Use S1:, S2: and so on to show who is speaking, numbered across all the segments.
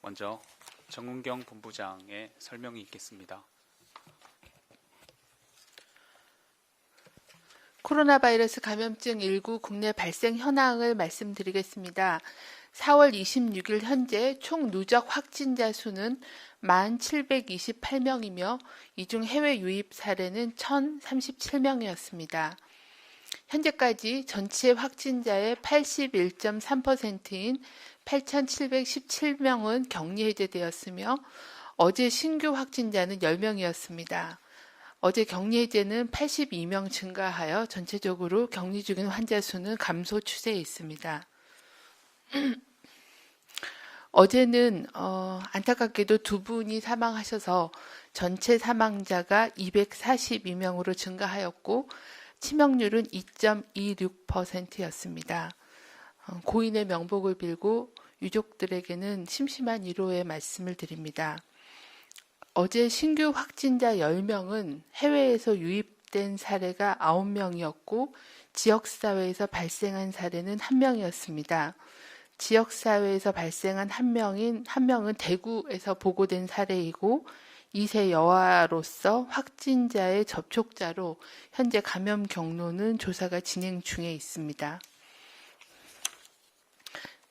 S1: 먼저 정은경 본부장의 설명이 있겠습니다.
S2: 코로나 바이러스 감염증 19 국내 발생 현황을 말씀드리겠습니다. 4월 26일 현재 총 누적 확진자 수는 1,728명이며 이 중 해외 유입 사례는 1,037명이었습니다. 현재까지 전체 확진자의 81.3%인 8,717명은 격리 해제되었으며 어제 신규 확진자는 10명이었습니다. 어제 격리 해제는 82명 증가하여 전체적으로 격리 중인 환자 수는 감소 추세에 있습니다. 어제는 안타깝게도 2분이 사망하셔서 전체 사망자가 242명으로 증가하였고 치명률은 2.26%였습니다. 고인의 명복을 빌고 유족들에게는 심심한 위로의 말씀을 드립니다. 어제 신규 확진자 10명은 해외에서 유입된 사례가 9명이었고 지역사회에서 발생한 사례는 1명이었습니다. 지역사회에서 발생한 한 명은 대구에서 보고된 사례이고 2세 여아로서 확진자의 접촉자로 현재 감염 경로는 조사가 진행 중에 있습니다.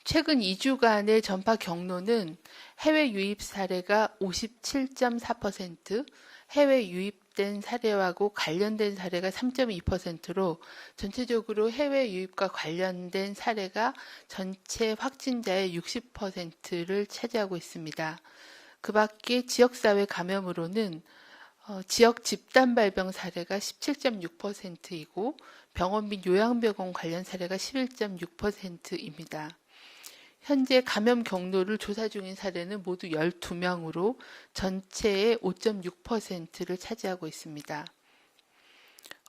S2: 최근 2주간의 전파 경로는 해외 유입 사례가 57.4%, 해외 유입된 사례하고 관련된 사례가 3.2%로 전체적으로 해외 유입과 관련된 사례가 전체 확진자의 60%를 차지하고 있습니다. 그 밖에 지역사회 감염으로는 지역 집단 발병 사례가 17.6%이고 병원 및 요양병원 관련 사례가 11.6%입니다. 현재 감염 경로를 조사 중인 사례는 모두 12명으로 전체의 5.6%를 차지하고 있습니다.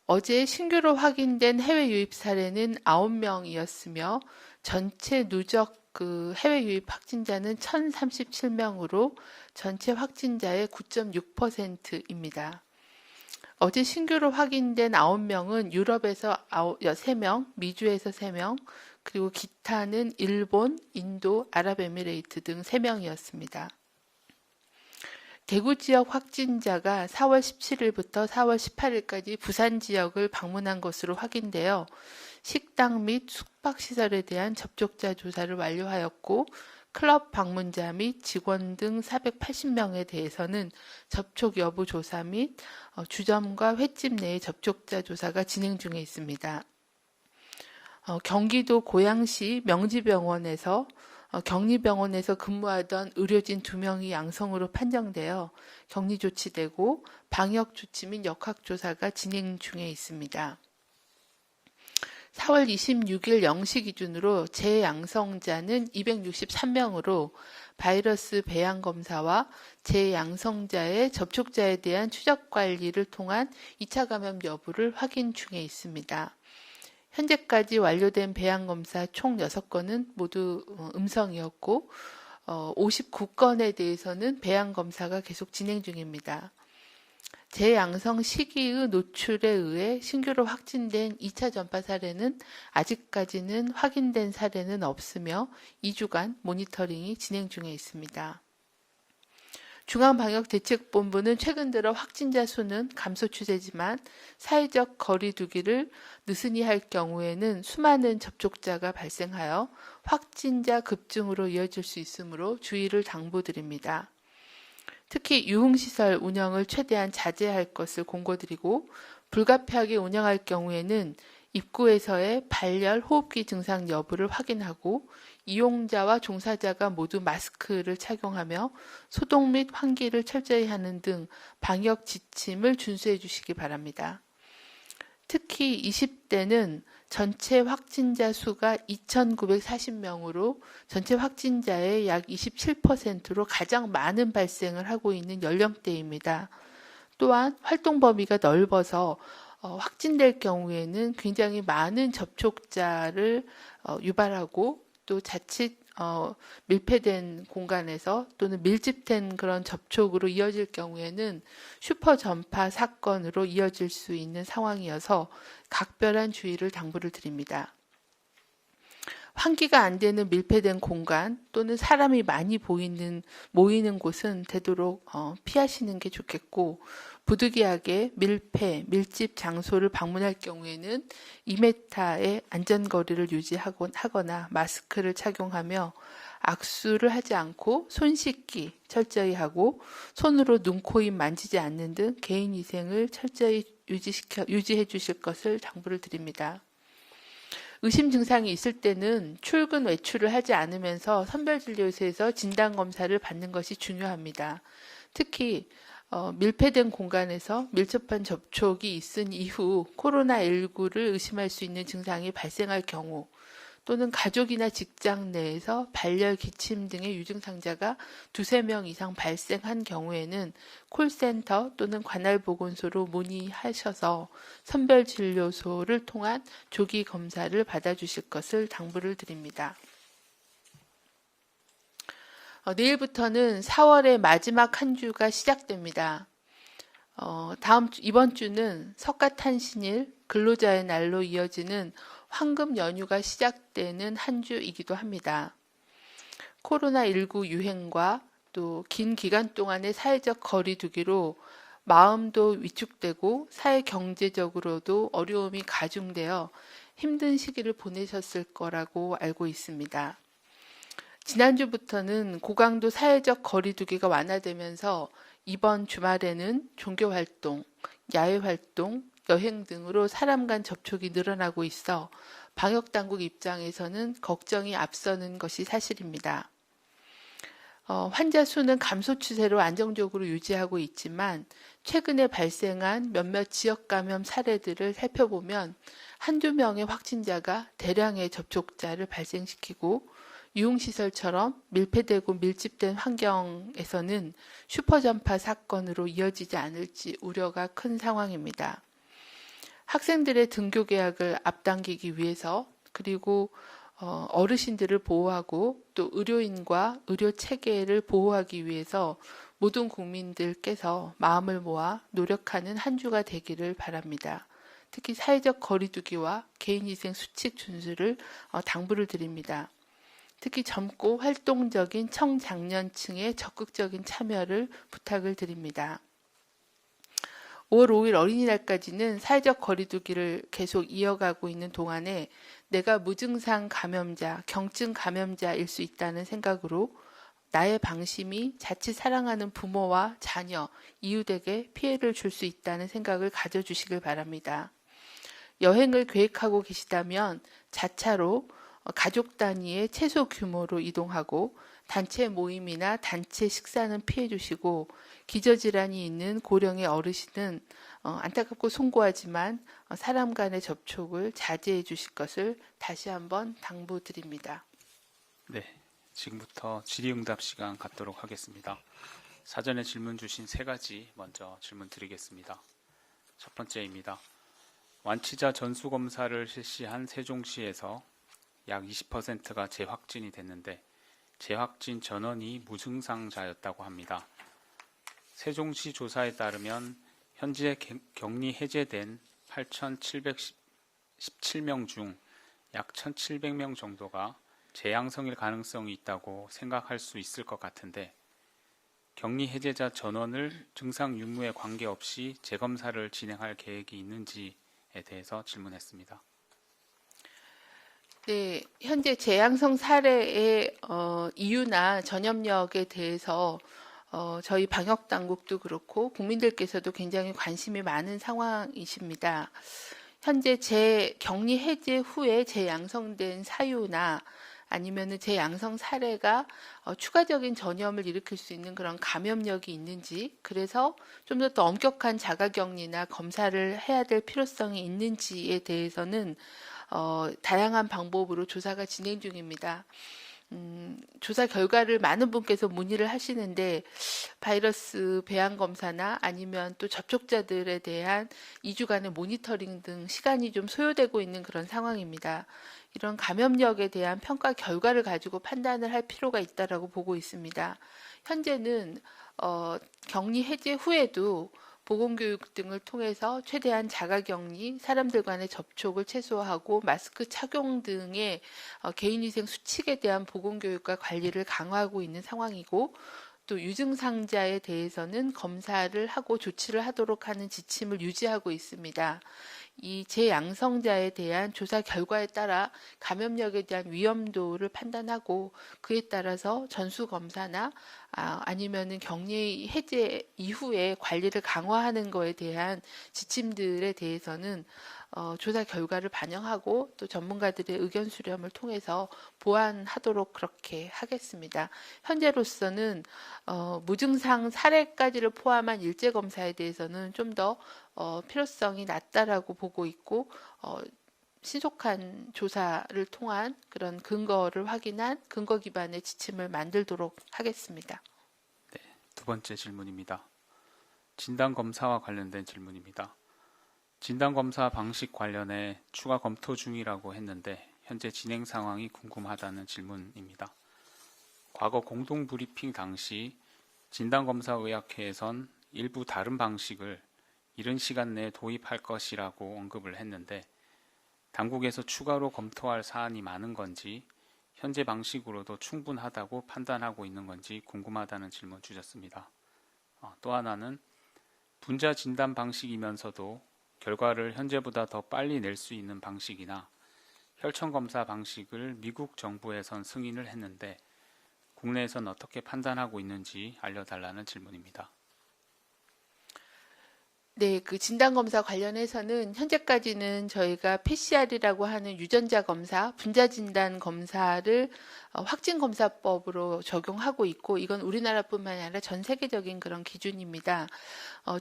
S2: 어제 신규로 확인된 해외 유입 사례는 9명이었으며 전체 누적 해외 유입 확진자는 1,037명으로 전체 확진자의 9.6%입니다. 어제 신규로 확인된 9명은 유럽에서 3명, 미주에서 3명, 그리고 기타는 일본, 인도, 아랍에미레이트 등 3명이었습니다. 대구 지역 확진자가 4월 17일부터 4월 18일까지 부산 지역을 방문한 것으로 확인되어 식당 및 숙박시설에 대한 접촉자 조사를 완료하였고 클럽 방문자 및 직원 등 480명에 대해서는 접촉 여부 조사 및 주점과 횟집 내의 접촉자 조사가 진행 중에 있습니다. 경기도 고양시 명지병원에서 격리병원에서 근무하던 의료진 2명이 양성으로 판정되어 격리 조치되고 방역 조치 및 역학 조사가 진행 중에 있습니다. 4월 26일 0시 기준으로 재양성자는 263명으로 바이러스 배양 검사와 재양성자의 접촉자에 대한 추적 관리를 통한 2차 감염 여부를 확인 중에 있습니다. 현재까지 완료된 배양검사 총 6건은 모두 음성이었고 59건에 대해서는 배양검사가 계속 진행 중입니다. 재양성 시기의 노출에 의해 신규로 확진된 2차 전파 사례는 아직까지는 확인된 사례는 없으며 2주간 모니터링이 진행 중에 있습니다. 중앙방역대책본부는 최근 들어 확진자 수는 감소 추세지만 사회적 거리 두기를 느슨히 할 경우에는 수많은 접촉자가 발생하여 확진자 급증으로 이어질 수 있으므로 주의를 당부드립니다. 특히 유흥시설 운영을 최대한 자제할 것을 공고드리고 불가피하게 운영할 경우에는 입구에서의 발열, 호흡기 증상 여부를 확인하고 이용자와 종사자가 모두 마스크를 착용하며 소독 및 환기를 철저히 하는 등 방역 지침을 준수해 주시기 바랍니다. 특히 20대는 전체 확진자 수가 2,940명으로 전체 확진자의 약 27%로 가장 많은 발생을 하고 있는 연령대입니다. 또한 활동 범위가 넓어서 확진될 경우에는 굉장히 많은 접촉자를 유발하고 또 자칫 밀폐된 공간에서 또는 밀집된 그런 접촉으로 이어질 경우에는 슈퍼 전파 사건으로 이어질 수 있는 상황이어서 각별한 주의를 당부를 드립니다. 환기가 안 되는 밀폐된 공간 또는 사람이 많이 모이는 곳은 되도록 피하시는 게 좋겠고, 부득이하게 밀집 장소를 방문할 경우에는 2m의 안전거리를 유지하거나 마스크를 착용하며 악수를 하지 않고 손 씻기 철저히 하고 손으로 눈, 코, 입 만지지 않는 등 개인 위생을 철저히 유지해 주실 것을 당부를 드립니다. 의심 증상이 있을 때는 출근 외출을 하지 않으면서 선별진료소에서 진단검사를 받는 것이 중요합니다. 특히 밀폐된 공간에서 밀접한 접촉이 있은 이후 코로나19를 의심할 수 있는 증상이 발생할 경우, 또는 가족이나 직장 내에서 발열, 기침 등의 유증상자가 2~3명 이상 발생한 경우에는 콜센터 또는 관할보건소로 문의하셔서 선별진료소를 통한 조기 검사를 받아주실 것을 당부를 드립니다. 내일부터는 4월의 마지막 한 주가 시작됩니다. 이번 주는 석가탄신일 근로자의 날로 이어지는 황금 연휴가 시작되는 한 주이기도 합니다. 코로나19 유행과 또 긴 기간 동안의 사회적 거리두기로 마음도 위축되고 사회 경제적으로도 어려움이 가중되어 힘든 시기를 보내셨을 거라고 알고 있습니다. 지난주부터는 고강도 사회적 거리두기가 완화되면서 이번 주말에는 종교활동, 야외활동, 여행 등으로 사람 간 접촉이 늘어나고 있어 방역당국 입장에서는 걱정이 앞서는 것이 사실입니다. 환자 수는 감소 추세로 안정적으로 유지하고 있지만 최근에 발생한 몇몇 지역 감염 사례들을 살펴보면 한두 명의 확진자가 대량의 접촉자를 발생시키고 유흥시설처럼 밀폐되고 밀집된 환경에서는 슈퍼전파 사건으로 이어지지 않을지 우려가 큰 상황입니다. 학생들의 등교 계약을 앞당기기 위해서, 그리고 어르신들을 보호하고 또 의료인과 의료 체계를 보호하기 위해서 모든 국민들께서 마음을 모아 노력하는 한 주가 되기를 바랍니다. 특히 사회적 거리두기와 개인위생 수칙 준수를 당부를 드립니다. 특히 젊고 활동적인 청장년층의 적극적인 참여를 부탁을 드립니다. 5월 5일 어린이날까지는 사회적 거리두기를 계속 이어가고 있는 동안에 내가 무증상 감염자, 경증 감염자일 수 있다는 생각으로 나의 방심이 자칫 사랑하는 부모와 자녀, 이웃에게 피해를 줄 수 있다는 생각을 가져주시길 바랍니다. 여행을 계획하고 계시다면 자차로 가족 단위의 최소 규모로 이동하고 단체 모임이나 단체 식사는 피해 주시고, 기저질환이 있는 고령의 어르신은 안타깝고 송구하지만 사람 간의 접촉을 자제해 주실 것을 다시 한번 당부드립니다.
S1: 네, 지금부터 질의응답 시간 갖도록 하겠습니다. 사전에 질문 주신 3가지 먼저 질문 드리겠습니다. 첫 번째입니다. 완치자 전수검사를 실시한 세종시에서 약 20%가 재확진이 됐는데 재확진 전원이 무증상자였다고 합니다. 세종시 조사에 따르면 현재 격리 해제된 8,717명 중 약 1,700명 정도가 재양성일 가능성이 있다고 생각할 수 있을 것 같은데, 격리 해제자 전원을 증상 유무에 관계없이 재검사를 진행할 계획이 있는지에 대해서 질문했습니다.
S2: 네, 현재 재양성 사례의 이유나 전염력에 대해서 저희 방역 당국도 그렇고 국민들께서도 굉장히 관심이 많은 상황이십니다. 현재 격리 해제 후에 재양성된 사유나 아니면은 재양성 사례가 추가적인 전염을 일으킬 수 있는 그런 감염력이 있는지, 그래서 좀 더 엄격한 자가격리나 검사를 해야 될 필요성이 있는지에 대해서는 다양한 방법으로 조사가 진행 중입니다. 조사 결과를 많은 분께서 문의를 하시는데 바이러스 배양 검사나 아니면 또 접촉자들에 대한 2주간의 모니터링 등 시간이 좀 소요되고 있는 그런 상황입니다. 이런 감염력에 대한 평가 결과를 가지고 판단을 할 필요가 있다라고 보고 있습니다. 현재는 격리 해제 후에도 보건교육 등을 통해서 최대한 자가격리, 사람들 간의 접촉을 최소화하고 마스크 착용 등의 개인위생 수칙에 대한 보건교육과 관리를 강화하고 있는 상황이고, 또 유증상자에 대해서는 검사를 하고 조치를 하도록 하는 지침을 유지하고 있습니다. 이 재양성자에 대한 조사 결과에 따라 감염력에 대한 위험도를 판단하고 그에 따라서 전수검사나 아니면은 격리 해제 이후에 관리를 강화하는 거에 대한 지침들에 대해서는 조사 결과를 반영하고 또 전문가들의 의견 수렴을 통해서 보완하도록 그렇게 하겠습니다. 현재로서는 무증상 사례까지를 포함한 일제 검사에 대해서는 좀 더 필요성이 낮다라고 보고 있고 신속한 조사를 통한 그런 근거를 확인한 근거 기반의 지침을 만들도록 하겠습니다.
S1: 네, 두 번째 질문입니다. 진단검사와 관련된 질문입니다. 진단검사 방식 관련해 추가 검토 중이라고 했는데 현재 진행 상황이 궁금하다는 질문입니다. 과거 공동 브리핑 당시 진단검사의학회에선 일부 다른 방식을 이른 시간 내에 도입할 것이라고 언급을 했는데 당국에서 추가로 검토할 사안이 많은 건지 현재 방식으로도 충분하다고 판단하고 있는 건지 궁금하다는 질문 주셨습니다. 또 하나는 분자 진단 방식이면서도 결과를 현재보다 더 빨리 낼 수 있는 방식이나 혈청 검사 방식을 미국 정부에선 승인을 했는데 국내에선 어떻게 판단하고 있는지 알려달라는 질문입니다.
S2: 네, 그 진단검사 관련해서는 현재까지는 저희가 PCR이라고 하는 유전자 검사, 분자 진단 검사를 확진검사법으로 적용하고 있고, 이건 우리나라뿐만 아니라 전 세계적인 그런 기준입니다.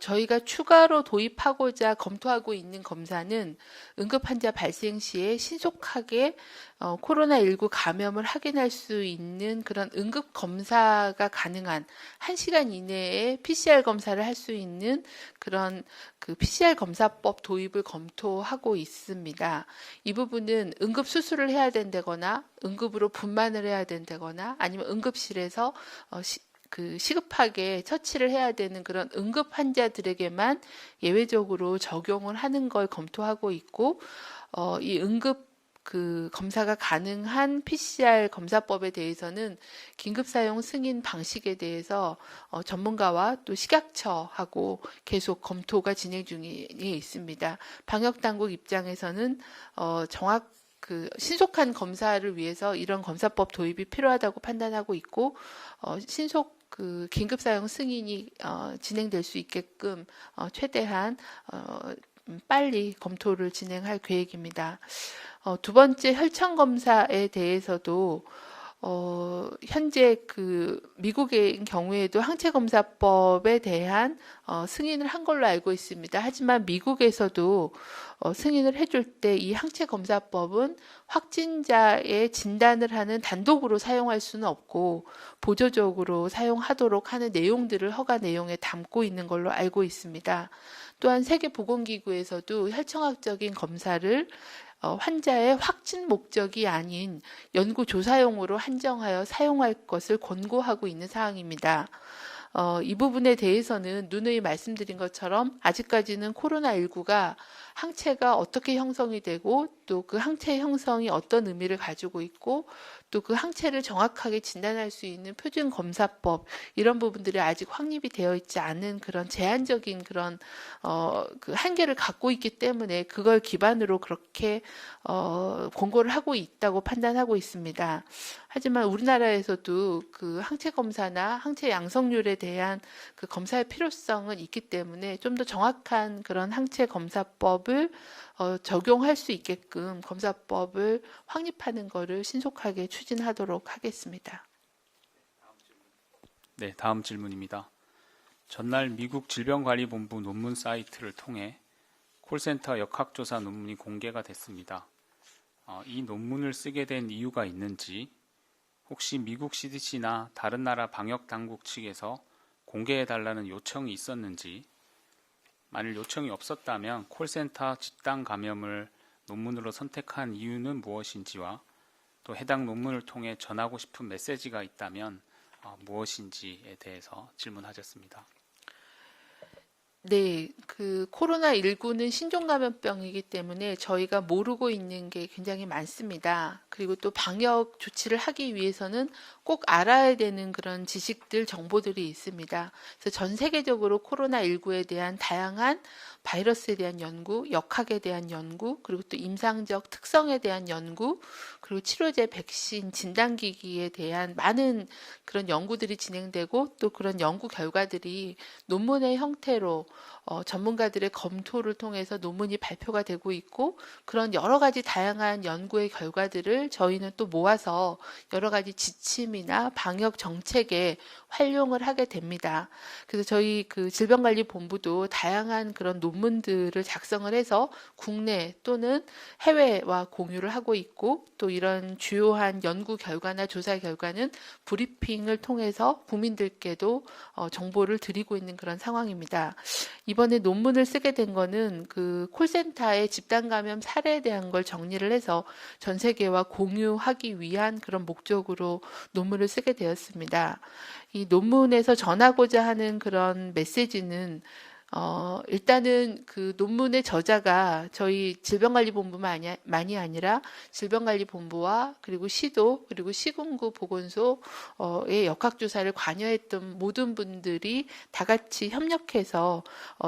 S2: 저희가 추가로 도입하고자 검토하고 있는 검사는 응급환자 발생 시에 신속하게 코로나19 감염을 확인할 수 있는 그런 응급검사가 가능한 1시간 이내에 PCR 검사를 할 수 있는 그런 그 PCR 검사법 도입을 검토하고 있습니다. 이 부분은 응급 수술을 해야 된다거나 응급으로 분만을 해야 된다거나 아니면 응급실에서 시급하게 처치를 해야 되는 그런 응급 환자들에게만 예외적으로 적용을 하는 걸 검토하고 있고, 이 응급 그 검사가 가능한 PCR 검사법에 대해서는 긴급 사용 승인 방식에 대해서 전문가와 또 식약처하고 계속 검토가 진행 중에 있습니다. 방역 당국 입장에서는 신속한 검사를 위해서 이런 검사법 도입이 필요하다고 판단하고 있고, 신속 긴급 사용 승인이 진행될 수 있게끔 최대한 빨리 검토를 진행할 계획입니다. 두 번째 혈청 검사에 대해서도 현재 그 미국의 경우에도 항체 검사법에 대한 승인을 한 걸로 알고 있습니다. 하지만 미국에서도 승인을 해줄 때 이 항체 검사법은 확진자의 진단을 하는 단독으로 사용할 수는 없고 보조적으로 사용하도록 하는 내용들을 허가 내용에 담고 있는 걸로 알고 있습니다. 또한 세계보건기구에서도 혈청학적인 검사를 환자의 확진 목적이 아닌 연구조사용으로 한정하여 사용할 것을 권고하고 있는 사항입니다. 이 부분에 대해서는 누누이 말씀드린 것처럼 아직까지는 코로나19가 항체가 어떻게 형성이 되고 또 그 항체 형성이 어떤 의미를 가지고 있고 또 그 항체를 정확하게 진단할 수 있는 표준 검사법 이런 부분들이 아직 확립이 되어 있지 않은 그런 제한적인 그런 그 한계를 갖고 있기 때문에 그걸 기반으로 그렇게 권고를 하고 있다고 판단하고 있습니다. 하지만 우리나라에서도 그 항체 검사나 항체 양성률에 대한 그 검사의 필요성은 있기 때문에 좀 더 정확한 그런 항체 검사법을 적용할 수 있게끔 검사법을 확립하는 것을 신속하게 추진하도록 하겠습니다.
S1: 네, 다음 질문입니다. 전날 미국 질병관리본부 논문 사이트를 통해 콜센터 역학조사 논문이 공개가 됐습니다. 이 논문을 쓰게 된 이유가 있는지, 혹시 미국 CDC나 다른 나라 방역당국 측에서 공개해달라는 요청이 있었는지, 만일 요청이 없었다면 콜센터 집단 감염을 논문으로 선택한 이유는 무엇인지와 또 해당 논문을 통해 전하고 싶은 메시지가 있다면 무엇인지에 대해서 질문하셨습니다.
S2: 네, 코로나19는 신종감염병이기 때문에 저희가 모르고 있는 게 굉장히 많습니다. 그리고 또 방역 조치를 하기 위해서는 꼭 알아야 되는 그런 지식들, 정보들이 있습니다. 그래서 전 세계적으로 코로나19에 대한 다양한 바이러스에 대한 연구, 역학에 대한 연구, 그리고 또 임상적 특성에 대한 연구, 그리고 치료제, 백신, 진단기기에 대한 많은 그런 연구들이 진행되고 또 그런 연구 결과들이 논문의 형태로 전문가들의 검토를 통해서 논문이 발표가 되고 있고 그런 여러 가지 다양한 연구의 결과들을 저희는 또 모아서 여러 가지 지침이나 방역 정책에 활용을 하게 됩니다. 그래서 저희 질병관리본부도 다양한 그런 논문들을 작성을 해서 국내 또는 해외와 공유를 하고 있고 또 이런 주요한 연구 결과나 조사 결과는 브리핑을 통해서 국민들께도 정보를 드리고 있는 그런 상황입니다. 이번에 논문을 쓰게 된 거는 콜센터의 집단 감염 사례에 대한 걸 정리를 해서 전 세계와 공유하기 위한 그런 목적으로 논문을 쓰게 되었습니다. 이 논문에서 전하고자 하는 그런 메시지는 일단은 논문의 저자가 저희 질병관리본부만이 아니라 질병관리본부와 그리고 시도 그리고 시군구 보건소의 역학조사를 관여했던 모든 분들이 다 같이 협력해서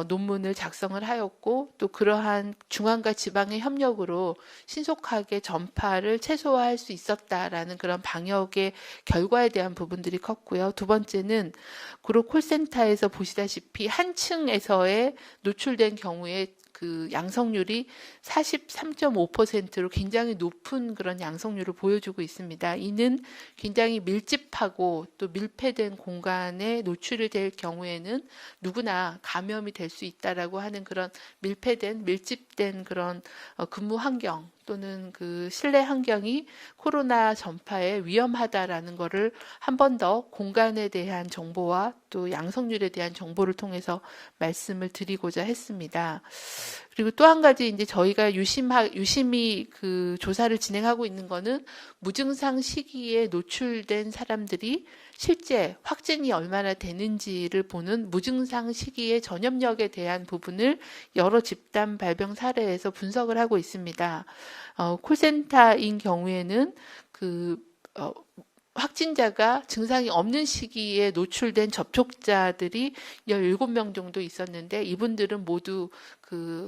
S2: 논문을 작성을 하였고 또 그러한 중앙과 지방의 협력으로 신속하게 전파를 최소화할 수 있었다라는 그런 방역의 결과에 대한 부분들이 컸고요. 두 번째는 콜센터에서 보시다시피 한 층에서의 노출된 경우에 양성률이 43.5%로 굉장히 높은 그런 양성률을 보여주고 있습니다. 이는 굉장히 밀집하고 또 밀폐된 공간에 노출이 될 경우에는 누구나 감염이 될 수 있다라고 하는 그런 밀집된 그런 근무 환경 또는 실내 환경이 코로나 전파에 위험하다라는 것을 한 번 더 공간에 대한 정보와 또 양성률에 대한 정보를 통해서 말씀을 드리고자 했습니다. 그리고 또 한 가지 이제 저희가 유심히 조사를 진행하고 있는 거는 무증상 시기에 노출된 사람들이 실제 확진이 얼마나 되는지를 보는 무증상 시기의 전염력에 대한 부분을 여러 집단 발병 사례에서 분석을 하고 있습니다. 콜센터인 경우에는 확진자가 증상이 없는 시기에 노출된 접촉자들이 17명 정도 있었는데 이분들은 모두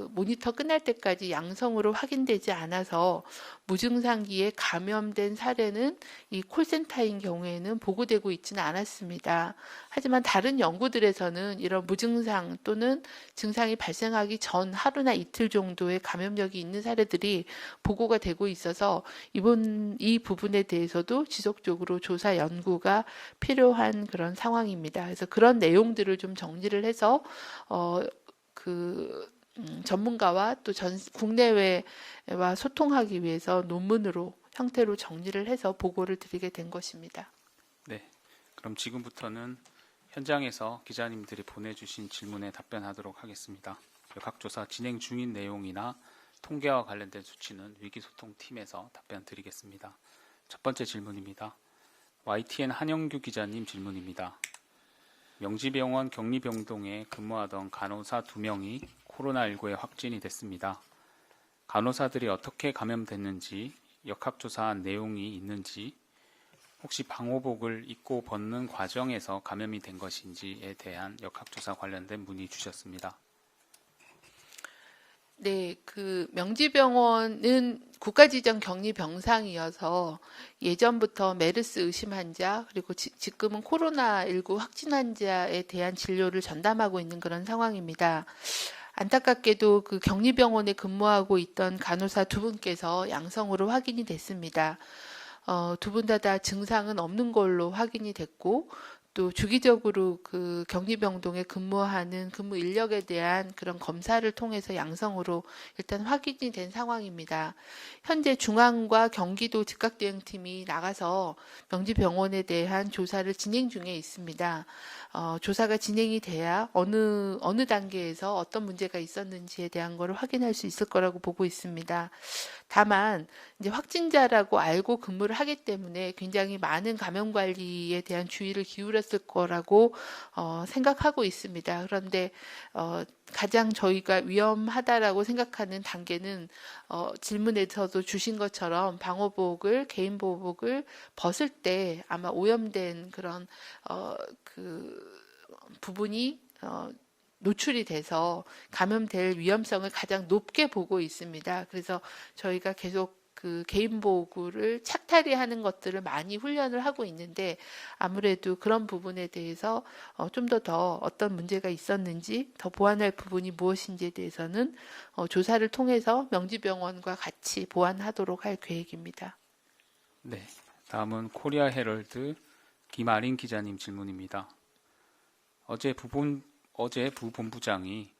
S2: 모니터 끝날 때까지 양성으로 확인되지 않아서 무증상기에 감염된 사례는 이 콜센터인 경우에는 보고되고 있지는 않았습니다. 하지만 다른 연구들에서는 이런 무증상 또는 증상이 발생하기 전 하루나 이틀 정도의 감염력이 있는 사례들이 보고가 되고 있어서 이 부분에 대해서도 지속적으로 조사 연구가 필요한 그런 상황입니다. 그래서 그런 내용들을 좀 정리를 해서 전문가와 또 국내외와 소통하기 위해서 논문으로 형태로 정리를 해서 보고를 드리게 된 것입니다.
S1: 네, 그럼 지금부터는 현장에서 기자님들이 보내주신 질문에 답변하도록 하겠습니다. 역학조사 진행 중인 내용이나 통계와 관련된 수치는 위기소통팀에서 답변 드리겠습니다. 첫 번째 질문입니다. YTN 한영규 기자님 질문입니다. 명지병원 격리병동에 근무하던 간호사 2명이 코로나19에 확진이 됐습니다. 간호사들이 어떻게 감염됐는지, 역학조사한 내용이 있는지, 혹시 방호복을 입고 벗는 과정에서 감염이 된 것인지에 대한 역학조사 관련된 문의 주셨습니다.
S2: 네, 명지병원은 국가지정 격리병상이어서 예전부터 메르스 의심 환자 그리고 지금은 코로나19 확진 환자에 대한 진료를 전담하고 있는 그런 상황입니다. 안타깝게도 격리병원에 근무하고 있던 간호사 2분께서 양성으로 확인이 됐습니다. 두 분 다 증상은 없는 걸로 확인이 됐고 또 주기적으로 격리병동에 근무하는 근무 인력에 대한 그런 검사를 통해서 양성으로 일단 확인이 된 상황입니다. 현재 중앙과 경기도 즉각대응팀이 나가서 명지병원에 대한 조사를 진행 중에 있습니다. 조사가 진행이 돼야 어느 단계에서 어떤 문제가 있었는지에 대한 것을 확인할 수 있을 거라고 보고 있습니다. 다만 이제 확진자라고 알고 근무를 하기 때문에 굉장히 많은 감염 관리에 대한 주의를 기울였을 거라고 생각하고 있습니다. 그런데 가장 저희가 위험하다라고 생각하는 단계는 질문에서도 주신 것처럼 방호복을 개인 보호복을 벗을 때 아마 오염된 그런 그 부분이 노출이 돼서 감염될 위험성을 가장 높게 보고 있습니다. 그래서 저희가 계속 그 개인 보호구를 착탈이하는 것들을 많이 훈련을 하고 있는데 아무래도 그런 부분에 대해서 좀 더 어떤 문제가 있었는지 더 보완할 부분이 무엇인지에 대해서는 조사를 통해서 명지병원과 같이 보완하도록 할 계획입니다.
S1: 네, 다음은 코리아 헤럴드 김아린 기자님 질문입니다. 어제 부본부장이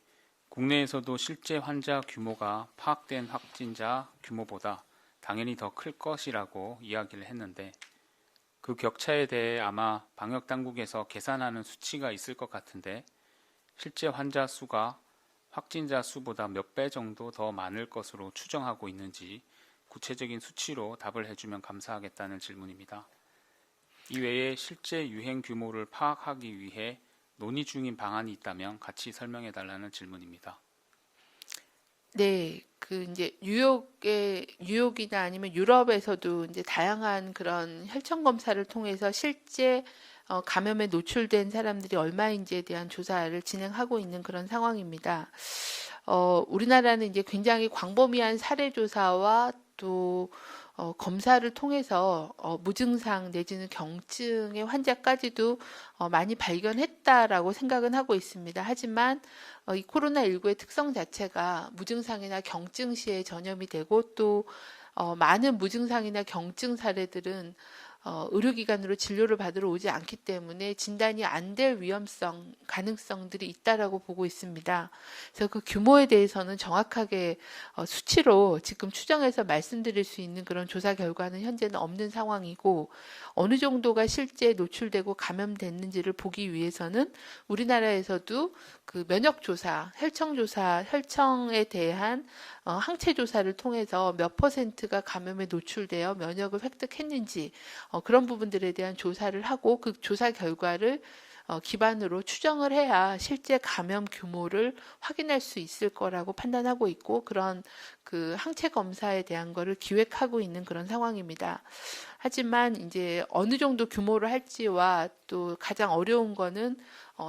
S1: 국내에서도 실제 환자 규모가 파악된 확진자 규모보다 당연히 더 클 것이라고 이야기를 했는데 그 격차에 대해 아마 방역당국에서 계산하는 수치가 있을 것 같은데 실제 환자 수가 확진자 수보다 몇 배 정도 더 많을 것으로 추정하고 있는지 구체적인 수치로 답을 해주면 감사하겠다는 질문입니다. 이외에 실제 유행 규모를 파악하기 위해 논의 중인 방안이 있다면 같이 설명해 달라는 질문입니다.
S2: 네, 그 이제 뉴욕이나 아니면 유럽에서도 이제 다양한 그런 혈청 검사를 통해서 실제 감염에 노출된 사람들이 얼마인지에 대한 조사를 진행하고 있는 그런 상황입니다. 우리나라는 이제 굉장히 광범위한 사례 조사와 또 검사를 통해서 무증상 내지는 경증의 환자까지도 많이 발견했다라고 생각은 하고 있습니다. 하지만 이 코로나19의 특성 자체가 무증상이나 경증 시에 전염이 되고 또 많은 무증상이나 경증 사례들은 의료기관으로 진료를 받으러 오지 않기 때문에 진단이 안 될 위험성, 가능성들이 있다라고 보고 있습니다. 그래서 그 규모에 대해서는 정확하게 수치로 지금 추정해서 말씀드릴 수 있는 그런 조사 결과는 현재는 없는 상황이고 어느 정도가 실제 노출되고 감염됐는지를 보기 위해서는 우리나라에서도 그 면역조사, 혈청조사, 혈청에 대한 항체 조사를 통해서 몇 퍼센트가 감염에 노출되어 면역을 획득했는지 그런 부분들에 대한 조사를 하고 그 조사 결과를 기반으로 추정을 해야 실제 감염 규모를 확인할 수 있을 거라고 판단하고 있고 그런 그 항체 검사에 대한 거를 기획하고 있는 그런 상황입니다. 하지만 이제 어느 정도 규모를 할지와 또 가장 어려운 거는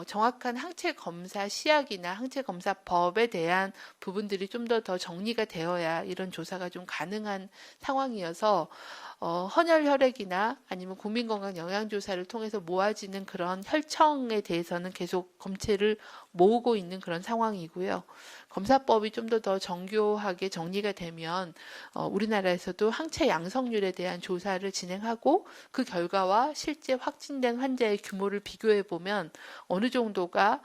S2: 정확한 항체 검사 시약이나 항체 검사 법에 대한 부분들이 좀 더 정리가 되어야 이런 조사가 좀 가능한 상황이어서 헌혈 혈액이나 아니면 국민건강 영양조사를 통해서 모아지는 그런 혈청에 대해서는 계속 검체를 모으고 있는 그런 상황이고요. 검사법이 좀 더 정교하게 정리가 되면 우리나라에서도 항체 양성률에 대한 조사를 진행하고 그 결과와 실제 확진된 환자의 규모를 비교해 보면 어느 정도가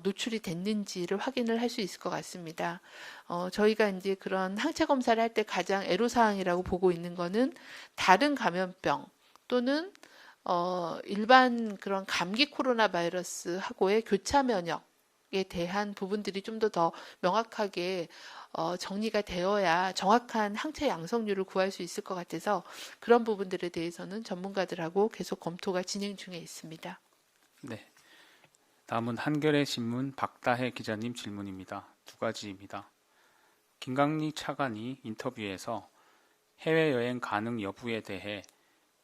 S2: 노출이 됐는지를 확인을 할 수 있을 것 같습니다. 저희가 이제 그런 항체 검사를 할 때 가장 애로사항이라고 보고 있는 거는 다른 감염병 또는 일반 그런 감기 코로나 바이러스하고의 교차 면역에 대한 부분들이 좀 더 명확하게 정리가 되어야 정확한 항체 양성률을 구할 수 있을 것 같아서 그런 부분들에 대해서는 전문가들하고 계속 검토가 진행 중에 있습니다.
S1: 네, 다음은 한겨레 신문 박다혜 기자님 질문입니다. 두 가지입니다. 김강리 차관이 인터뷰에서 해외여행 가능 여부에 대해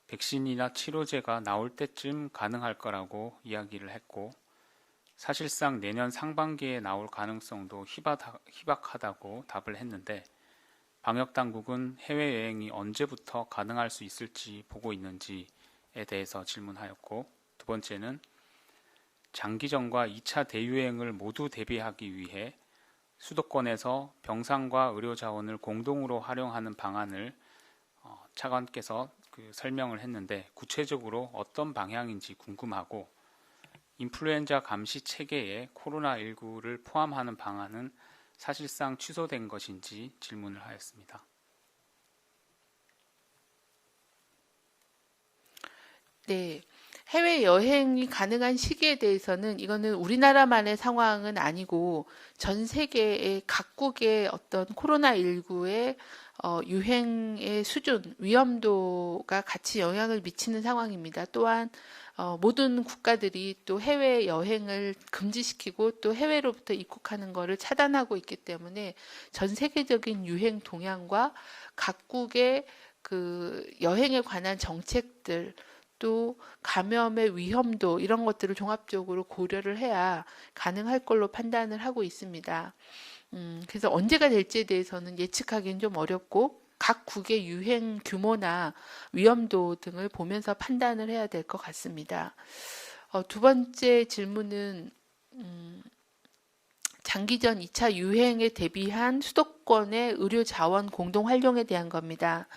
S1: 백신이나 치료제가 나올 때쯤 가능할 거라고 이야기를 했고 사실상 내년 상반기에 나올 가능성도 희박하다고 답을 했는데 방역당국은 해외여행이 언제부터 가능할 수 있을지 보고 있는지에 대해서 질문하였고 두 번째는 장기전과 2차 대유행을 모두 대비하기 위해 수도권에서 병상과 의료자원을 공동으로 활용하는 방안을 차관께서 설명을 했는데 구체적으로 어떤 방향인지 궁금하고 인플루엔자 감시 체계에 코로나19를 포함하는 방안은 사실상 취소된 것인지 질문을 하였습니다.
S2: 네. 해외 여행이 가능한 시기에 대해서는 이거는 우리나라만의 상황은 아니고 전 세계의 각국의 어떤 코로나19의 유행의 수준, 위험도가 같이 영향을 미치는 상황입니다. 또한 모든 국가들이 또 해외 여행을 금지시키고 또 해외로부터 입국하는 것을 차단하고 있기 때문에 전 세계적인 유행 동향과 각국의 그 여행에 관한 정책들 또 감염의 위험도 이런 것들을 종합적으로 고려를 해야 가능할 걸로 판단을 하고 있습니다. 그래서 언제가 될지에 대해서는 예측하기는 좀 어렵고 각 국의 유행 규모나 위험도 등을 보면서 판단을 해야 될 것 같습니다. 두 번째 질문은 장기전 2차 유행에 대비한 수도권의 의료 자원 공동 활용에 대한 겁니다.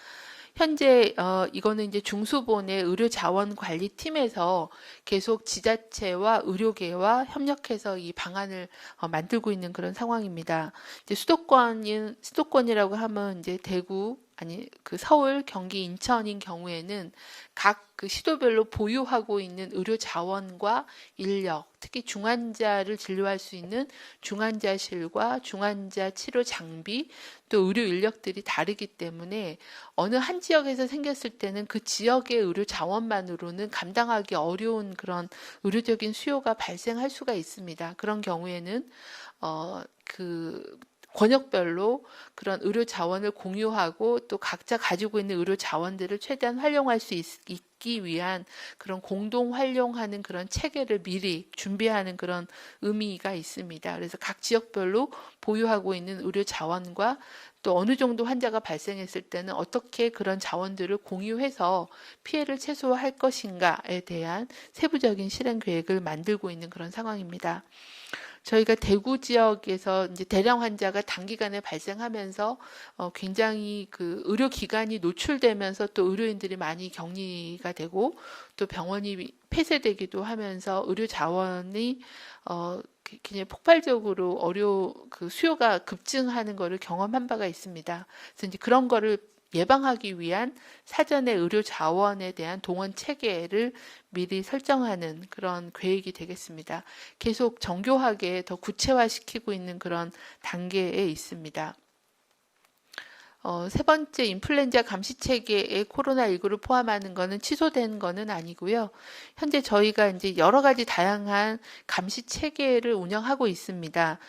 S2: 현재 이거는 이제 중수본의 의료자원관리팀에서 계속 지자체와 의료계와 협력해서 이 방안을 만들고 있는 그런 상황입니다. 이제 수도권이라고 하면 이제 대구 아니 그 서울, 경기, 인천인 경우에는 각 그 시도별로 보유하고 있는 의료 자원과 인력, 특히 중환자를 진료할 수 있는 중환자실과 중환자 치료 장비, 또 의료 인력들이 다르기 때문에 어느 한 지역에서 생겼을 때는 그 지역의 의료 자원만으로는 감당하기 어려운 그런 의료적인 수요가 발생할 수가 있습니다. 그런 경우에는 그 권역별로 그런 의료 자원을 공유하고 또 각자 가지고 있는 의료 자원들을 최대한 활용할 수 있기 위한 그런 공동 활용하는 그런 체계를 미리 준비하는 그런 의미가 있습니다. 그래서 각 지역별로 보유하고 있는 의료 자원과 또 어느 정도 환자가 발생했을 때는 어떻게 그런 자원들을 공유해서 피해를 최소화할 것인가에 대한 세부적인 실행 계획을 만들고 있는 그런 상황입니다. 저희가 대구 지역에서 이제 대량 환자가 단기간에 발생하면서 굉장히 그 의료기관이 노출되면서 또 의료인들이 많이 격리가 되고 또 병원이 폐쇄되기도 하면서 의료 자원이 굉장히 폭발적으로 그 수요가 급증하는 것을 경험한 바가 있습니다. 그래서 이제 그런 거를 예방하기 위한 사전의 의료 자원에 대한 동원 체계를 미리 설정하는 그런 계획이 되겠습니다. 계속 정교하게 더 구체화시키고 있는 그런 단계에 있습니다. 세 번째 인플루엔자 감시 체계에 코로나19를 포함하는 것은 취소된 것은 아니고요. 현재 저희가 이제 여러 가지 다양한 감시 체계를 운영하고 있습니다.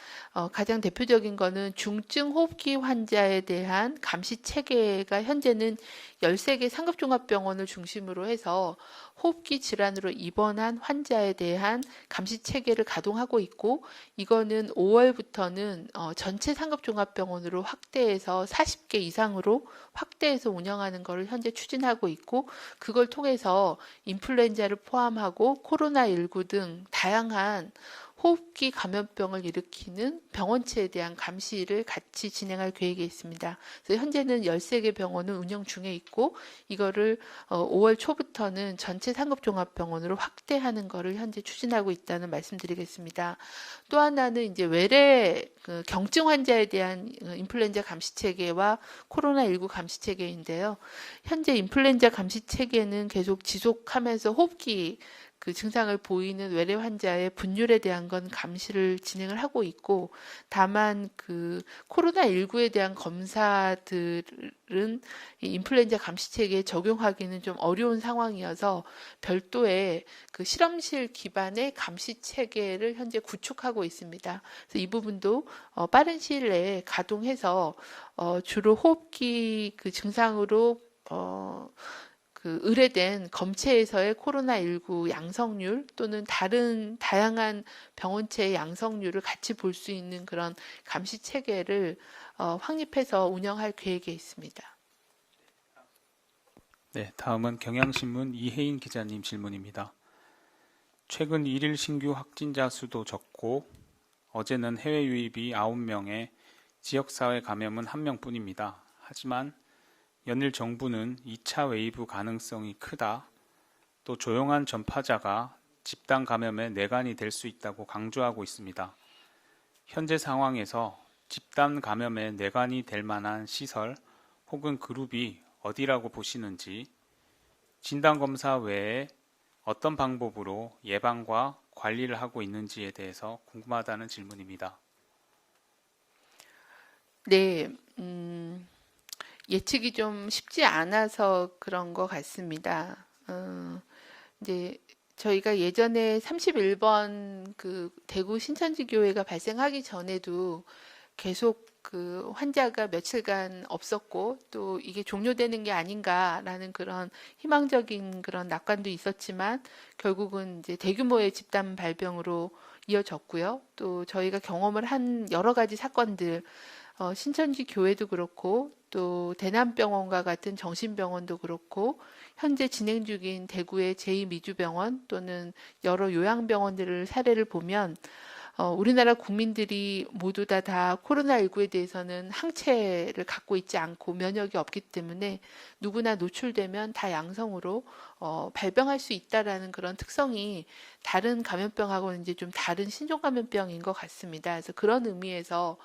S2: 가장 대표적인 것은 중증 호흡기 환자에 대한 감시 체계가 현재는 13개 상급종합병원을 중심으로 해서 호흡기 질환으로 입원한 환자에 대한 감시 체계를 가동하고 있고 이거는 5월부터는 전체 상급종합병원으로 확대해서 40개 이상으로 확대해서 운영하는 것을 현재 추진하고 있고 그걸 통해서 인플루엔자를 포함하고 코로나19 등 다양한 호흡기 감염병을 일으키는 병원체에 대한 감시를 같이 진행할 계획에 있습니다. 그래서 현재는 13개 병원은 운영 중에 있고 이거를 5월 초부터는 전체 상급종합병원으로 확대하는 것을 현재 추진하고 있다는 말씀드리겠습니다. 또 하나는 이제 외래 경증 환자에 대한 인플루엔자 감시 체계와 코로나19 감시 체계인데요. 현재 인플루엔자 감시 체계는 계속 지속하면서 호흡기 그 증상을 보이는 외래 환자의 분율에 대한 건 감시를 진행을 하고 있고 다만 그 코로나19에 대한 검사들은 이 인플루엔자 감시 체계에 적용하기는 좀 어려운 상황이어서 별도의 그 실험실 기반의 감시 체계를 현재 구축하고 있습니다. 그래서 이 부분도 빠른 시일 내에 가동해서 주로 호흡기 그 증상으로 그 의뢰된 검체에서의 코로나19 양성률 또는 다른 다양한 병원체의 양성률을 같이 볼 수 있는 그런 감시 체계를 확립해서 운영할 계획에 있습니다.
S1: 네, 다음은 경향신문 이혜인 기자님 질문입니다. 최근 1일 신규 확진자 수도 적고 어제는 해외 유입이 9명에 지역사회 감염은 1명뿐입니다. 하지만 연일 정부는 2차 웨이브 가능성이 크다, 또 조용한 전파자가 집단 감염의 내관이 될 수 있다고 강조하고 있습니다. 현재 상황에서 집단 감염의 내관이 될 만한 시설 혹은 그룹이 어디라고 보시는지, 진단검사 외에 어떤 방법으로 예방과 관리를 하고 있는지에 대해서 궁금하다는 질문입니다.
S2: 네, 예측이 좀 쉽지 않아서 그런 것 같습니다. 이제 저희가 예전에 31번 그 대구 신천지 교회가 발생하기 전에도 계속 그 환자가 며칠간 없었고 또 이게 종료되는 게 아닌가라는 그런 희망적인 그런 낙관도 있었지만 결국은 이제 대규모의 집단 발병으로 이어졌고요. 또 저희가 경험을 한 여러 가지 사건들, 신천지 교회도 그렇고 또 대남병원과 같은 정신병원도 그렇고 현재 진행 중인 대구의 제2미주병원 또는 여러 요양병원들을 사례를 보면 우리나라 국민들이 모두 다 코로나19에 대해서는 항체를 갖고 있지 않고 면역이 없기 때문에 누구나 노출되면 다 양성으로 발병할 수 있다라는 그런 특성이 다른 감염병하고는 이제 좀 다른 신종 감염병인 것 같습니다. 그래서 그런 의미에서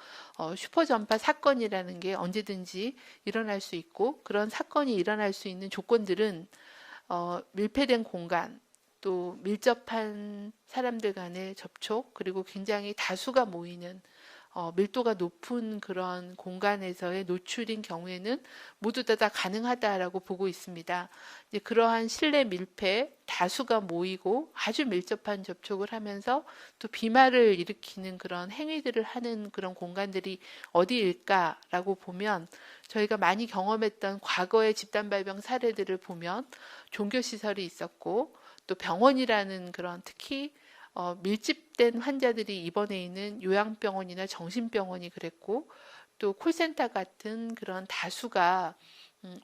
S2: 슈퍼 전파 사건이라는 게 언제든지 일어날 수 있고 그런 사건이 일어날 수 있는 조건들은 밀폐된 공간, 또 밀접한 사람들 간의 접촉, 그리고 굉장히 다수가 모이는 밀도가 높은 그런 공간에서의 노출인 경우에는 모두 다 가능하다라고 보고 있습니다. 이제 그러한 실내 밀폐, 다수가 모이고 아주 밀접한 접촉을 하면서 또 비말을 일으키는 그런 행위들을 하는 그런 공간들이 어디일까라고 보면 저희가 많이 경험했던 과거의 집단 발병 사례들을 보면 종교시설이 있었고 또 병원이라는 그런 특히 밀집된 환자들이 입원해 있는 요양병원이나 정신병원이 그랬고 또 콜센터 같은 그런 다수가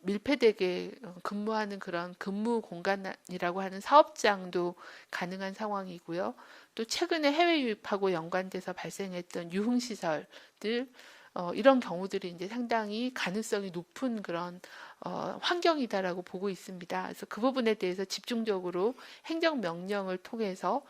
S2: 밀폐되게 근무하는 그런 근무 공간이라고 하는 사업장도 가능한 상황이고요. 또 최근에 해외 유입하고 연관돼서 발생했던 유흥시설들 이런 경우들이 이제 상당히 가능성이 높은 그런 환경이다라고 보고 있습니다. 그래서 그 부분에 대해서 집중적으로 행정명령을 통해서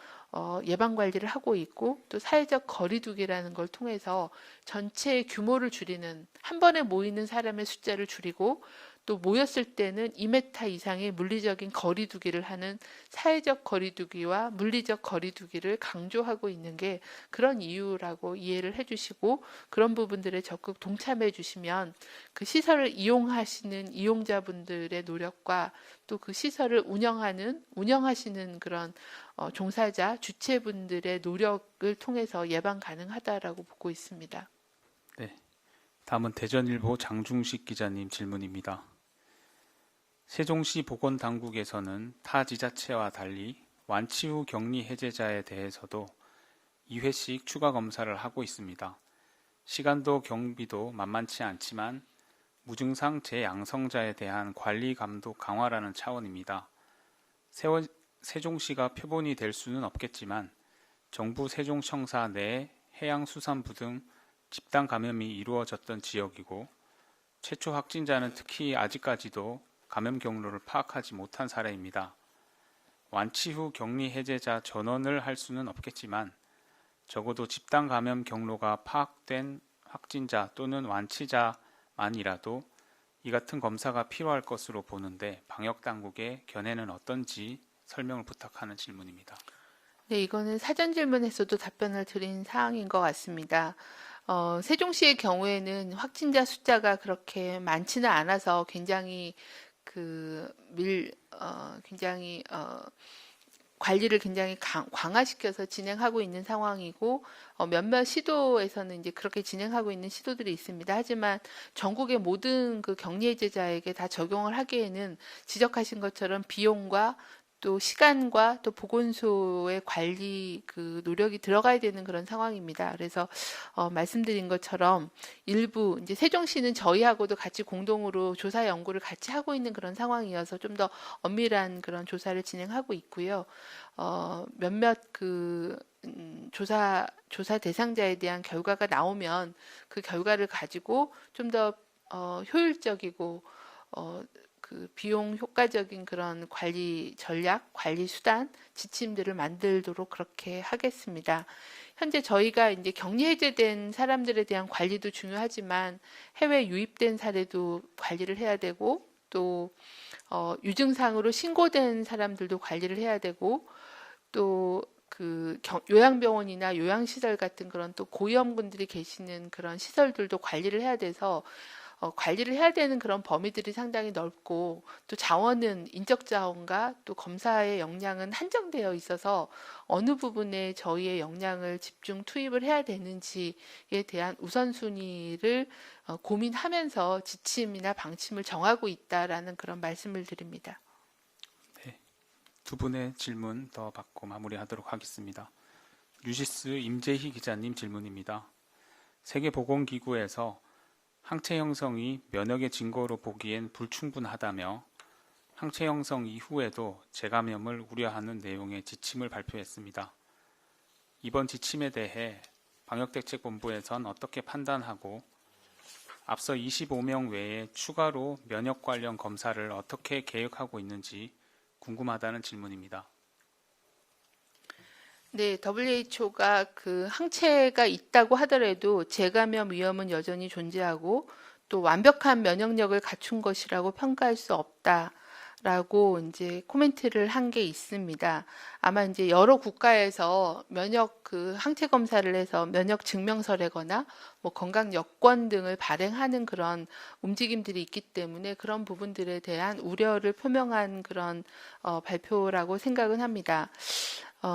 S2: 예방 관리를 하고 있고 또 사회적 거리두기라는 걸 통해서 전체 규모를 줄이는 한 번에 모이는 사람의 숫자를 줄이고 또 모였을 때는 2m 이상의 물리적인 거리두기를 하는 사회적 거리두기와 물리적 거리두기를 강조하고 있는 게 그런 이유라고 이해를 해주시고 그런 부분들에 적극 동참해 주시면 그 시설을 이용하시는 이용자분들의 노력과 또 그 시설을 운영하시는 그런 종사자, 주체분들의 노력을 통해서 예방 가능하다라고 보고 있습니다.
S1: 네, 다음은 대전일보 장중식 기자님 질문입니다. 세종시 보건당국에서는 타 지자체와 달리 완치 후 격리 해제자에 대해서도 2회씩 추가 검사를 하고 있습니다. 시간도 경비도 만만치 않지만 무증상 재양성자에 대한 관리 감독 강화라는 차원입니다. 세종시가 표본이 될 수는 없겠지만 정부 세종청사 내 해양수산부 등 집단 감염이 이루어졌던 지역이고 최초 확진자는 특히 아직까지도 감염 경로를 파악하지 못한 사례입니다. 완치 후 격리 해제자 전원을 할 수는 없겠지만 적어도 집단 감염 경로가 파악된 확진자 또는 완치자만이라도 이 같은 검사가 필요할 것으로 보는데 방역당국의 견해는 어떤지 설명을 부탁하는 질문입니다.
S2: 네, 이거는 사전 질문에서도 답변을 드린 사항인 것 같습니다. 세종시의 경우에는 확진자 숫자가 그렇게 많지는 않아서 굉장히 굉장히 관리를 굉장히 강화시켜서 진행하고 있는 상황이고 몇몇 시도에서는 이제 그렇게 진행하고 있는 시도들이 있습니다. 하지만 전국의 모든 그 격리 해제자에게 다 적용을 하기에는 지적하신 것처럼 비용과 또 시간과 또 보건소의 관리 그 노력이 들어가야 되는 그런 상황입니다. 그래서 말씀드린 것처럼 일부 이제 세종시는 저희하고도 같이 공동으로 조사 연구를 같이 하고 있는 그런 상황이어서 좀 더 엄밀한 그런 조사를 진행하고 있고요. 몇몇 조사 대상자에 대한 결과가 나오면 그 결과를 가지고 좀 더 효율적이고 그 비용 효과적인 그런 관리 전략, 관리 수단, 지침들을 만들도록 그렇게 하겠습니다. 현재 저희가 이제 격리 해제된 사람들에 대한 관리도 중요하지만 해외 유입된 사례도 관리를 해야 되고 또 유증상으로 신고된 사람들도 관리를 해야 되고 또 그 요양병원이나 요양시설 같은 그런 또 고위험군들이 계시는 그런 시설들도 관리를 해야 돼서 관리를 해야 되는 그런 범위들이 상당히 넓고 또 자원은 인적 자원과 또 검사의 역량은 한정되어 있어서 어느 부분에 저희의 역량을 집중 투입을 해야 되는지에 대한 우선순위를 고민하면서 지침이나 방침을 정하고 있다라는 그런 말씀을 드립니다.
S1: 네, 두 분의 질문 더 받고 마무리하도록 하겠습니다. 뉴시스 임재희 기자님 질문입니다. 세계보건기구에서 항체 형성이 면역의 증거로 보기엔 불충분하다며 항체 형성 이후에도 재감염을 우려하는 내용의 지침을 발표했습니다. 이번 지침에 대해 방역대책본부에선 어떻게 판단하고 앞서 25명 외에 추가로 면역 관련 검사를 어떻게 계획하고 있는지 궁금하다는 질문입니다.
S2: 네, WHO가 그 항체가 있다고 하더라도 재감염 위험은 여전히 존재하고 또 완벽한 면역력을 갖춘 것이라고 평가할 수 없다라고 이제 코멘트를 한 게 있습니다. 아마 이제 여러 국가에서 면역 그 항체 검사를 해서 면역 증명서래거나 뭐 건강 여권 등을 발행하는 그런 움직임들이 있기 때문에 그런 부분들에 대한 우려를 표명한 그런 발표라고 생각은 합니다.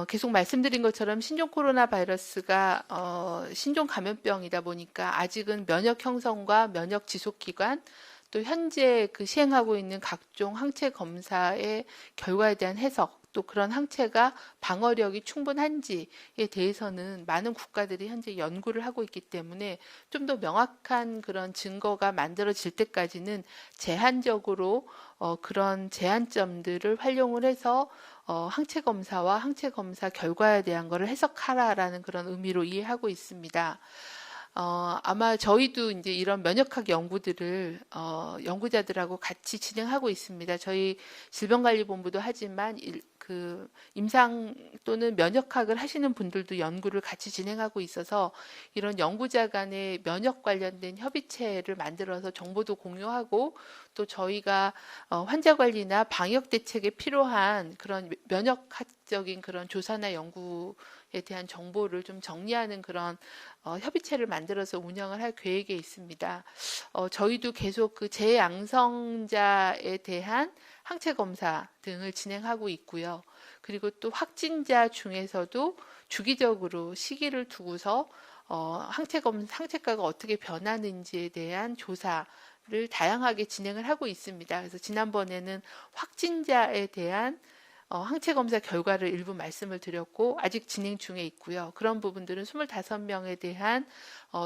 S2: 계속 말씀드린 것처럼 신종 코로나 바이러스가 신종 감염병이다 보니까 아직은 면역 형성과 면역 지속 기간 또 현재 그 시행하고 있는 각종 항체 검사의 결과에 대한 해석 또 그런 항체가 방어력이 충분한지에 대해서는 많은 국가들이 현재 연구를 하고 있기 때문에 좀 더 명확한 그런 증거가 만들어질 때까지는 제한적으로 그런 제한점들을 활용을 해서 항체 검사와 항체 검사 결과에 대한 것을 해석하라라는 그런 의미로 이해하고 있습니다. 아마 저희도 이제 이런 면역학 연구들을 연구자들하고 같이 진행하고 있습니다. 저희 질병관리본부도 하지만 그 임상 또는 면역학을 하시는 분들도 연구를 같이 진행하고 있어서 이런 연구자 간의 면역 관련된 협의체를 만들어서 정보도 공유하고 또 저희가 환자 관리나 방역 대책에 필요한 그런 면역학적인 그런 조사나 연구에 대한 정보를 좀 정리하는 그런 협의체를 만들어서 운영을 할 계획에 있습니다. 저희도 계속 그 재양성자에 대한 항체 검사 등을 진행하고 있고요. 그리고 또 확진자 중에서도 주기적으로 시기를 두고서 항체가가 어떻게 변하는지에 대한 조사를 다양하게 진행을 하고 있습니다. 그래서 지난번에는 확진자에 대한 항체 검사 결과를 일부 말씀을 드렸고 아직 진행 중에 있고요. 그런 부분들은 25명에 대한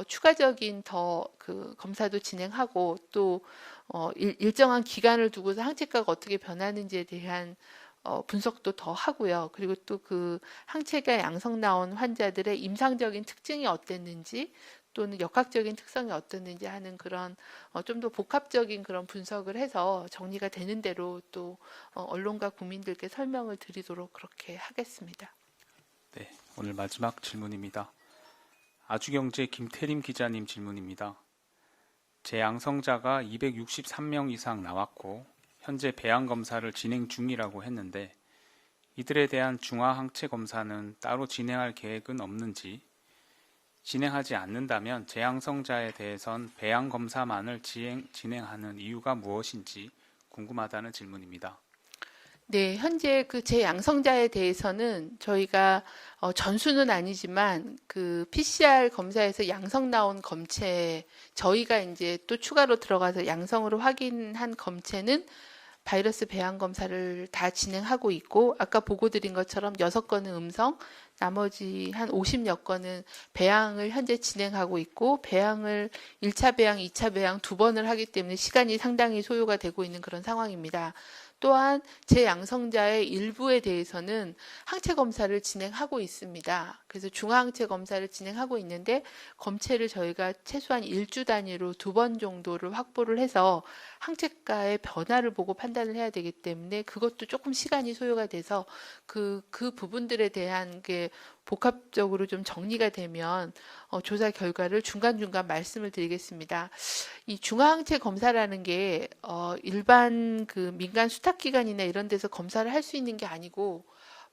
S2: 추가적인 더 그 검사도 진행하고 또 일정한 기간을 두고서 항체가가 어떻게 변하는지에 대한 분석도 더 하고요. 그리고 또 그 항체가 양성 나온 환자들의 임상적인 특징이 어땠는지 또는 역학적인 특성이 어땠는지 하는 그런 좀 더 복합적인 그런 분석을 해서 정리가 되는 대로 또 언론과 국민들께 설명을 드리도록 그렇게 하겠습니다.
S1: 네, 오늘 마지막 질문입니다. 아주경제 김태림 기자님 질문입니다. 재양성자가 263명 이상 나왔고 현재 배양 검사를 진행 중이라고 했는데 이들에 대한 중화 항체 검사는 따로 진행할 계획은 없는지, 진행하지 않는다면 재양성자에 대해선 배양 검사만을 진행하는 이유가 무엇인지 궁금하다는 질문입니다.
S2: 네, 현재 그 재양성자에 대해서는 저희가 전수는 아니지만 그 PCR 검사에서 양성 나온 검체 저희가 이제 또 추가로 들어가서 양성으로 확인한 검체는 바이러스 배양 검사를 다 진행하고 있고 아까 보고 드린 것처럼 6건은 음성, 나머지 한 50여 건은 배양을 현재 진행하고 있고 배양을 1차 배양, 2차 배양 2번을 하기 때문에 시간이 상당히 소요가 되고 있는 그런 상황입니다. 또한 재양성자의 일부에 대해서는 항체 검사를 진행하고 있습니다. 그래서 중화항체 검사를 진행하고 있는데 검체를 저희가 최소한 일주 단위로 2번 정도를 확보를 해서 항체가의 변화를 보고 판단을 해야 되기 때문에 그것도 조금 시간이 소요가 돼서 그 부분들에 대한 게 복합적으로 좀 정리가 되면 조사 결과를 중간중간 말씀을 드리겠습니다. 이 중화항체 검사라는 게 일반 그 민간 수탁기관이나 이런 데서 검사를 할 수 있는 게 아니고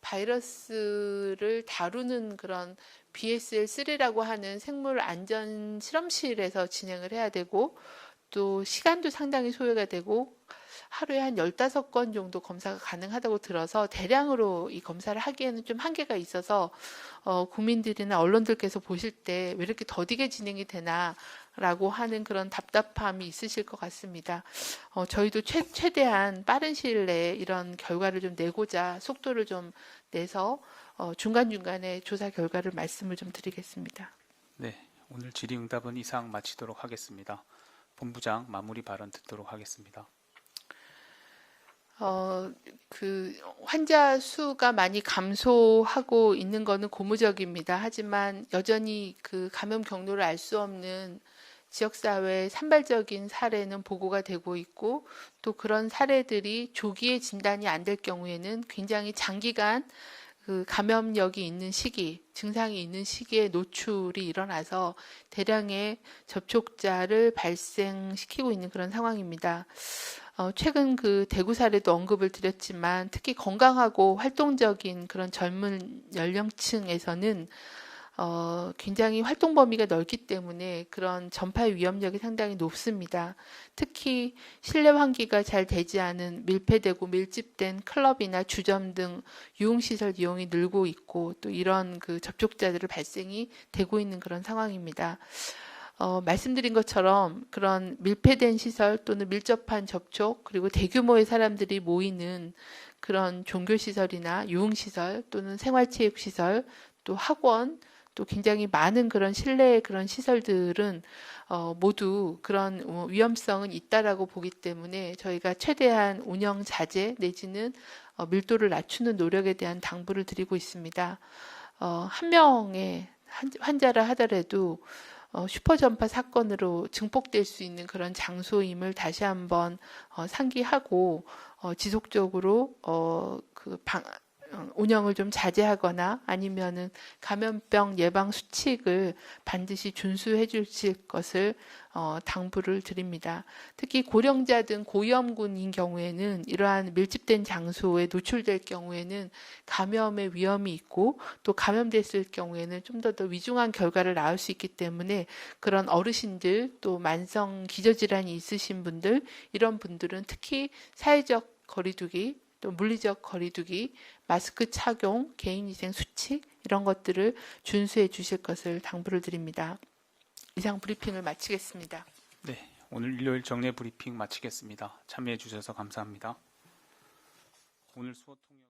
S2: 바이러스를 다루는 그런 BSL-3라고 하는 생물 안전 실험실에서 진행을 해야 되고 또 시간도 상당히 소요가 되고 하루에 한 15건 정도 검사가 가능하다고 들어서 대량으로 이 검사를 하기에는 좀 한계가 있어서 국민들이나 언론들께서 보실 때 왜 이렇게 더디게 진행이 되나라고 하는 그런 답답함이 있으실 것 같습니다. 저희도 최대한 빠른 시일 내에 이런 결과를 좀 내고자 속도를 좀 내서 중간중간에 조사 결과를 말씀을 좀 드리겠습니다.
S1: 네, 오늘 질의응답은 이상 마치도록 하겠습니다. 본부장 마무리 발언 듣도록 하겠습니다.
S2: 그 환자 수가 많이 감소하고 있는 것은 고무적입니다. 하지만 여전히 그 감염 경로를 알 수 없는 지역사회의 산발적인 사례는 보고가 되고 있고 또 그런 사례들이 조기에 진단이 안 될 경우에는 굉장히 장기간 그 감염력이 있는 시기, 증상이 있는 시기에 노출이 일어나서 대량의 접촉자를 발생시키고 있는 그런 상황입니다. 최근 그 대구 사례도 언급을 드렸지만 특히 건강하고 활동적인 그런 젊은 연령층에서는 굉장히 활동 범위가 넓기 때문에 그런 전파 위험력이 상당히 높습니다. 특히 실내 환기가 잘 되지 않은 밀폐되고 밀집된 클럽이나 주점 등 유흥시설 이용이 늘고 있고 또 이런 그 접촉자들을 발생이 되고 있는 그런 상황입니다. 말씀드린 것처럼 그런 밀폐된 시설 또는 밀접한 접촉 그리고 대규모의 사람들이 모이는 그런 종교시설이나 유흥시설 또는 생활체육시설 또 학원 또 굉장히 많은 그런 실내의 그런 시설들은 모두 그런 위험성은 있다라고 보기 때문에 저희가 최대한 운영 자제 내지는 밀도를 낮추는 노력에 대한 당부를 드리고 있습니다. 한 명의 환자라 하더라도 슈퍼전파 사건으로 증폭될 수 있는 그런 장소임을 다시 한번 상기하고 지속적으로 운영을 좀 자제하거나 아니면은 감염병 예방 수칙을 반드시 준수해 주실 것을 당부를 드립니다. 특히 고령자 등 고위험군인 경우에는 이러한 밀집된 장소에 노출될 경우에는 감염의 위험이 있고 또 감염됐을 경우에는 좀 더 위중한 결과를 낳을 수 있기 때문에 그런 어르신들 또 만성 기저질환이 있으신 분들 이런 분들은 특히 사회적 거리두기 또 물리적 거리두기, 마스크 착용, 개인위생 수칙 이런 것들을 준수해 주실 것을 당부를 드립니다. 이상 브리핑을 마치겠습니다.
S1: 네, 오늘 일요일 정례 브리핑 마치겠습니다. 참여해 주셔서 감사합니다. 오늘 수업 통역